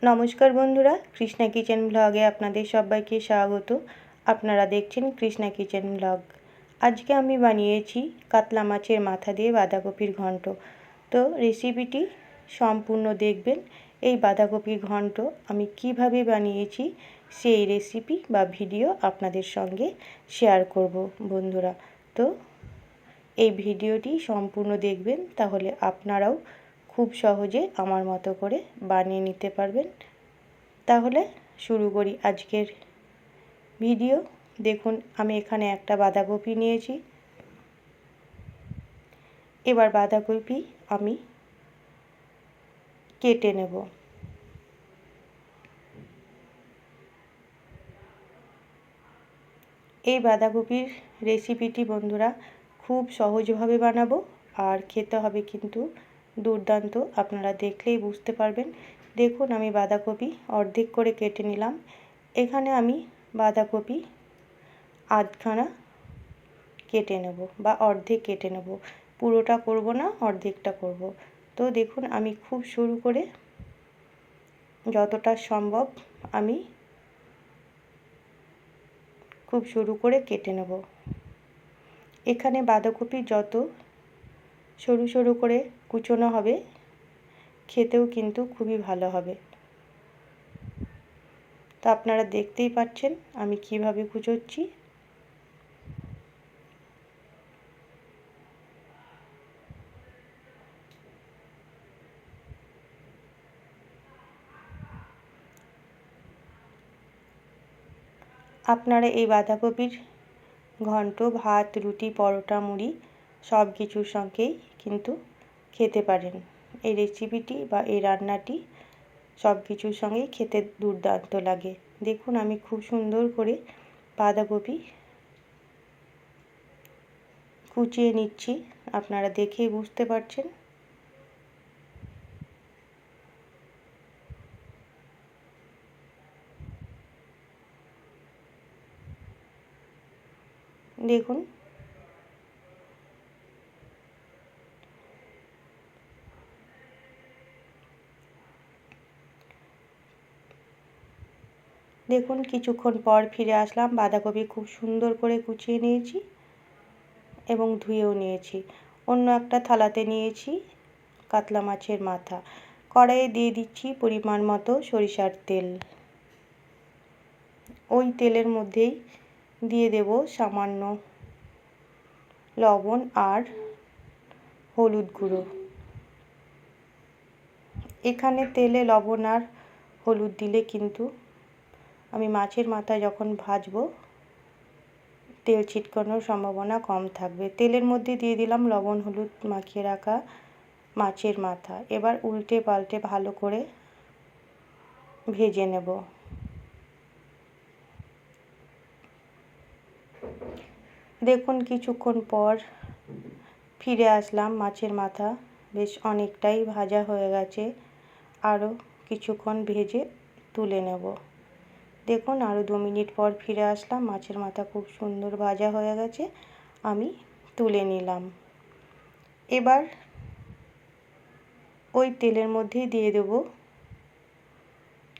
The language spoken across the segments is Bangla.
নমস্কার বন্ধুরা, কৃষ্ণা কিচেন ব্লগে আপনাদের সবাইকে স্বাগত। আপনারা দেখছেন কৃষ্ণা কিচেন ব্লগ। আজকে আমি বানিয়েছি কাতলা মাছের মাথা দিয়ে বাঁধাকপির ঘন্ট। তো রেসিপিটি সম্পূর্ণ দেখবেন। এই বাঁধাকপির ঘন্ট আমি কিভাবে বানিয়েছি সেই রেসিপি বা ভিডিও আপনাদের সঙ্গে শেয়ার করব বন্ধুরা। তো এই ভিডিওটি সম্পূর্ণ দেখবেন, তাহলে আপনারাও খুব সহজে আমার মতো করে বানিয়ে নিতে পারবেন। তাহলে শুরু করি আজকের ভিডিও। দেখুন, আমি এখানে একটা বাঁধাকপি নিয়েছি। এবার বাঁধাকপি আমি কেটে নেব। এই বাঁধাকপির রেসিপিটি বন্ধুরা খুব সহজভাবে বানাবো, আর খেতে হবে কিন্তু দুর্দান্ত। আপনারা দেখলেই বুঝতে পারবেন। দেখুন, আমি বাঁধাকপি অর্ধেক করে কেটে নিলাম। এখানে আমি বাঁধাকপি আধখানা কেটে নেব বা অর্ধেক কেটে নেব, পুরোটা করব না, অর্ধেকটা করব। তো দেখুন, আমি খুব সরু করে যতটা সম্ভব আমি খুব সরু করে কেটে নেব। এখানে বাঁধাকপি যত সরু সরু করে কুচোনো হবে, খেতেও কিন্তু খুবই ভালো হবে। তো আপনারা দেখতেই পাচ্ছেন আমি কিভাবে কুচোচ্ছি। আপনারা এই বাঁধাকপির ঘন্ট ভাত, রুটি, পরোটা, মুড়ি সব কিছুর সঙ্গেই কিন্তু খেতে পারেন। এই রেসিপিটি বা এই রান্নাটি সব কিছুর সঙ্গেই খেতে দুর্দান্ত লাগে। দেখুন, আমি খুব সুন্দর করে বাঁধাকপি কুচিয়ে নিচ্ছি। আপনারা দেখেই বুঝতে পারছেন। দেখুন, দেখুন কিছুক্ষণ পর ফিরে আসলাম। বাঁধাকপি খুব সুন্দর করে কুচিয়ে নিয়েছি এবং ধুয়েও নিয়েছি। অন্য একটা থালাতে নিয়েছি কাতলা মাছের মাথা। কড়াইয়ে দিয়ে দিচ্ছি পরিমাণ মতো সরিষার তেল। ওই তেলের মধ্যেই দিয়ে দেব সামান্য লবণ আর হলুদ গুঁড়ো। এখানে তেলে লবণ আর হলুদ দিলে কিন্তু আমি মাছের মাথা যখন ভাজবো তেল ছিটকানোর সম্ভাবনা কম থাকবে। তেলের মধ্যে দিয়ে দিলাম লবণ হলুদ মাখিয়ে রাখা মাছের মাথা। এবার উল্টে পাল্টে ভালো করে ভেজে নেব। দেখুন কিছুক্ষণ পর ফিরে আসলাম। মাছের মাথা বেশ অনেকটাই ভাজা হয়ে গেছে। আরও কিছুক্ষণ ভেজে তুলে নেব। দেখুন, আরও 2 মিনিট পর ফিরে আসলাম। মাছের মাথা খুব সুন্দর ভাজা হয়ে গেছে, আমি তুলে নিলাম। এবার ওই তেলের মধ্যেই দিয়ে দেব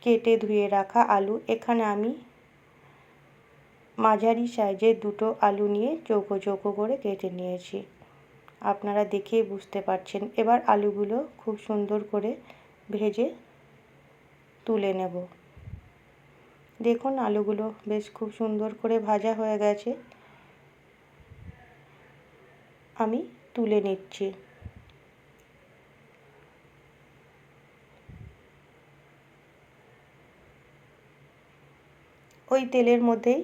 কেটে ধুয়ে রাখা আলু। এখানে আমি মাঝারি সাইজের 2টো আলু নিয়ে চৌকো চৌকো করে কেটে নিয়েছি। আপনারা দেখেই বুঝতে পারছেন। এবার আলুগুলো খুব সুন্দর করে ভেজে তুলে নেব। দেখুন, আলুগুলো বেশ খুব সুন্দর করে ভাজা হয়ে গেছে, আমি তুলে নিচ্ছি। ওই তেলের মধ্যেই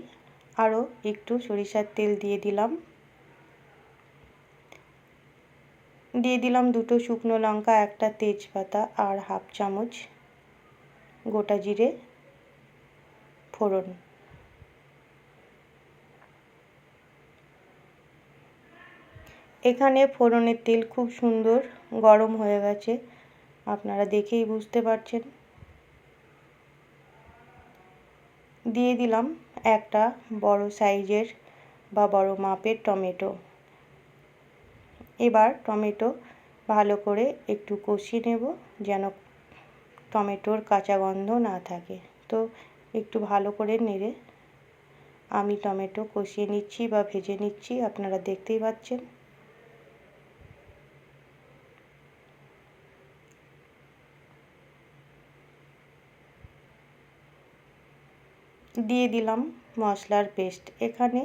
আরও একটু সরিষার তেল দিয়ে দিলাম। 2টো শুকনো লঙ্কা, একটা তেজপাতা আর হাফ চামচ গোটা জিরে ফোড়ন। এখানে ফোড়নের তেল খুব সুন্দর গরম হয়ে গেছে, আপনারা দেখেই বুঝতে পারছেন। দিয়ে দিলাম একটা বড় সাইজের বা বড় মাপের টমেটো। এবার টমেটো ভালো করে একটু কষিয়ে নেব, যেন টমেটোর কাঁচা গন্ধ না থাকে। তো একটু ভালো করে নেড়ে আমি টমেটো কষিয়ে নিচ্ছি বা ভেজে নিচ্ছি, আপনারা দেখতেই পাচ্ছেন। দিয়ে দিলাম মশলার পেস্ট। এখানে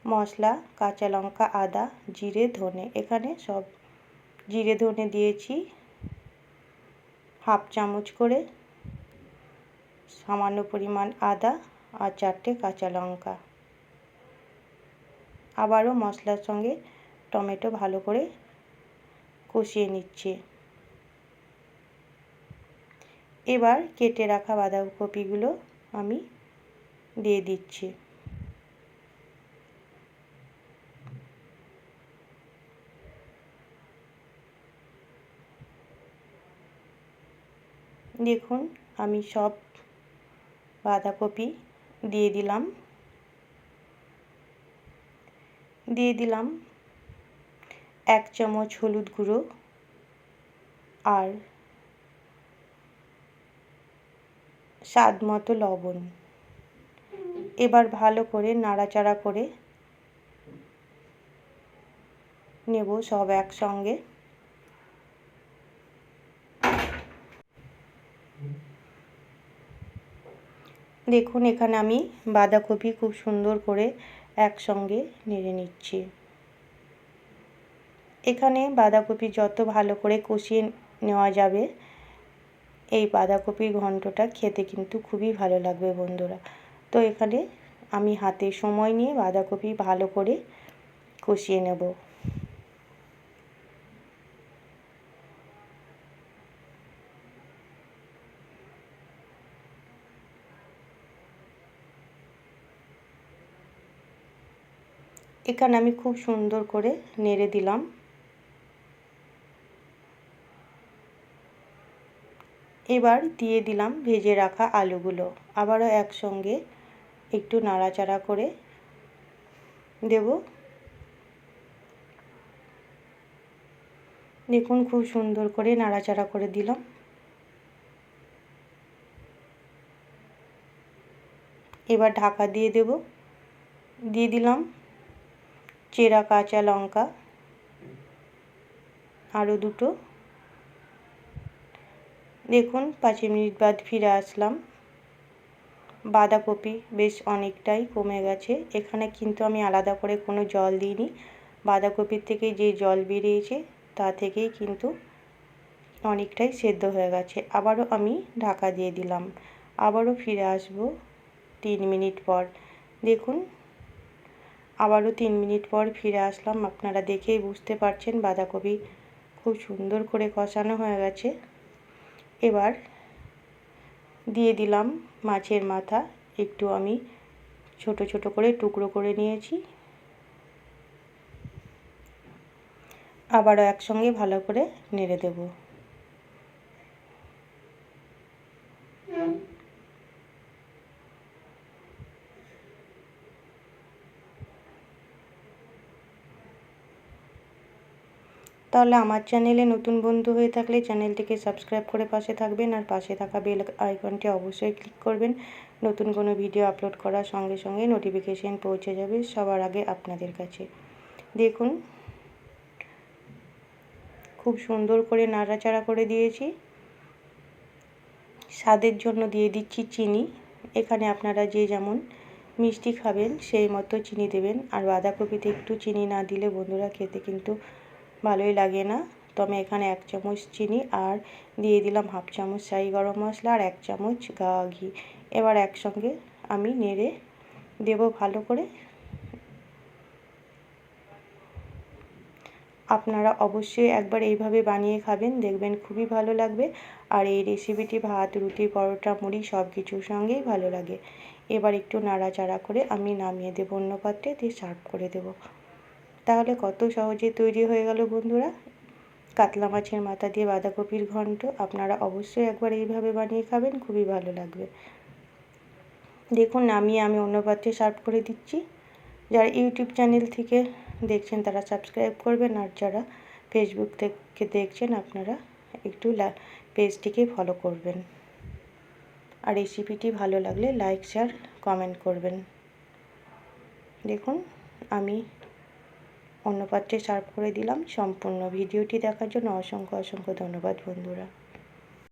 মশলা কাঁচা লঙ্কা, আদা, জিরে, ধনে, এখানে সব জিরে ধনে দিয়েছি হাফ চামচ করে, সামান্য পরিমাণ আদা আর 4টে কাঁচা লঙ্কা। আবারও মশলার সঙ্গে টমেটো ভালো করে কষিয়ে নিচ্ছি। এবার কেটে রাখা বাঁধাকপিগুলো আমি দিয়ে দিচ্ছি। দেখুন আমি সব বাঁধাকপি দিয়ে দিলাম। 1 চামচ হলুদ গুঁড়ো আর স্বাদ মতো লবণ। এবার ভালো করে নাড়াচাড়া করে নেব সব একসঙ্গে। দেখুন এখানে আমি বাঁধাকপি খুব সুন্দর করে একসঙ্গে নেড়ে নিচ্ছি। এখানে বাঁধাকপি যত ভালো করে কষিয়ে নেওয়া যাবে, এই বাঁধাকপির ঘন্টটা খেতে কিন্তু খুবই ভালো লাগবে বন্ধুরা। তো এখানে আমি হাতে সময় নিয়ে বাঁধাকপি ভালো করে কষিয়ে নেব। এখানে আমি খুব সুন্দর করে নেড়ে দিলাম। এবার দিয়ে দিলাম ভেজে রাখা আলুগুলো। আবারও একসঙ্গে একটু নাড়াচাড়া করে দেব। দেখুন খুব সুন্দর করে নাড়াচাড়া করে দিলাম। এবার ঢাকা দিয়ে দেব। দিয়ে দিলাম চেরা কাঁচা লঙ্কা আরও 2টো। দেখুন 5 মিনিট বাদ ফিরে আসলাম। বাঁধাকপি বেশ অনেকটাই কমে গেছে। এখানে কিন্তু আমি আলাদা করে কোনো জল দিইনি। বাঁধাকপির থেকে যে জল বেরিয়েছে তা থেকেই কিন্তু অনেকটাই সেদ্ধ হয়ে গেছে। আবারও আমি ঢাকা দিয়ে দিলাম। আবারও ফিরে আসব 3 মিনিট পর। দেখুন আবারও 3 মিনিট পর ফিরে আসলাম। আপনারা দেখেই বুঝতে পারছেন বাঁধাকপি খুব সুন্দর করে কষানো হয়ে গেছে। এবার দিয়ে দিলাম মাছের মাথা। একটু আমি ছোট ছোট করে টুকরো করে নিয়েছি। আবারও একসঙ্গে ভালো করে নেড়ে দেব। তাহলে আমার চ্যানেলে নতুন বন্ধু হয়ে থাকলে চ্যানেলটিকে সাবস্ক্রাইব করে পাশে থাকবেন, আর পাশে থাকা বেল আইকনটি অবশ্যই ক্লিক করবেন। নতুন কোনো ভিডিও আপলোড করার সঙ্গে সঙ্গে নোটিফিকেশন পৌঁছে যাবে সবার আগে আপনাদের কাছে। দেখুন খুব সুন্দর করে নাড়াচাড়া করে দিয়েছি। স্বাদের জন্য দিয়ে দিচ্ছি চিনি। এখানে আপনারা যে যেমন মিষ্টি খাবেন সেই মতো চিনি দেবেন। আর বাঁধাকপিতে একটু চিনি না দিলে বন্ধুরা খেতে কিন্তু ভালোই লাগে না। তো আমি এখানে 1 চামচ চিনি আর দিয়ে দিলাম হাফ চামচ শাহি গরম মশলা আর 1 চামচ গাওয়া ঘি। এবার একসঙ্গে আমি নেড়ে দেব ভালো করে। আপনারা অবশ্যই একবার এইভাবে বানিয়ে খাবেন, দেখবেন খুবই ভালো লাগবে। আর এই রেসিপিটি ভাত, রুটি, পরোটা, মুড়ি সব কিছুর সঙ্গেই ভালো লাগে। এবার একটু নাড়াচাড়া করে আমি নামিয়ে দেব অন্য পাত্রে, দিয়ে সার্ভ করে দেব। তাহলে কত সহজে তৈরি হয়ে গেল বন্ধুরা কাতলা মাছের মাথা দিয়ে বাঁধাকপির ঘন্ট। আপনারা অবশ্যই একবার এইভাবে বানিয়ে খাবেন, খুবই ভালো লাগবে। দেখুন নামিয়ে আমি অন্য পাত্রে সার্ভ করে দিচ্ছি। যারা ইউটিউব চ্যানেল থেকে দেখছেন তারা সাবস্ক্রাইব করবেন, আর যারা ফেসবুক থেকে দেখছেন আপনারা একটু পেজটিকে ফলো করবেন। আর রেসিপিটি ভালো লাগলে লাইক শেয়ার কমেন্ট করবেন। দেখুন আমি অন্য পাত্রে সার্ভ করে দিলাম। সম্পূর্ণ ভিডিওটি দেখার জন্য অসংখ্য ধন্যবাদ বন্ধুরা।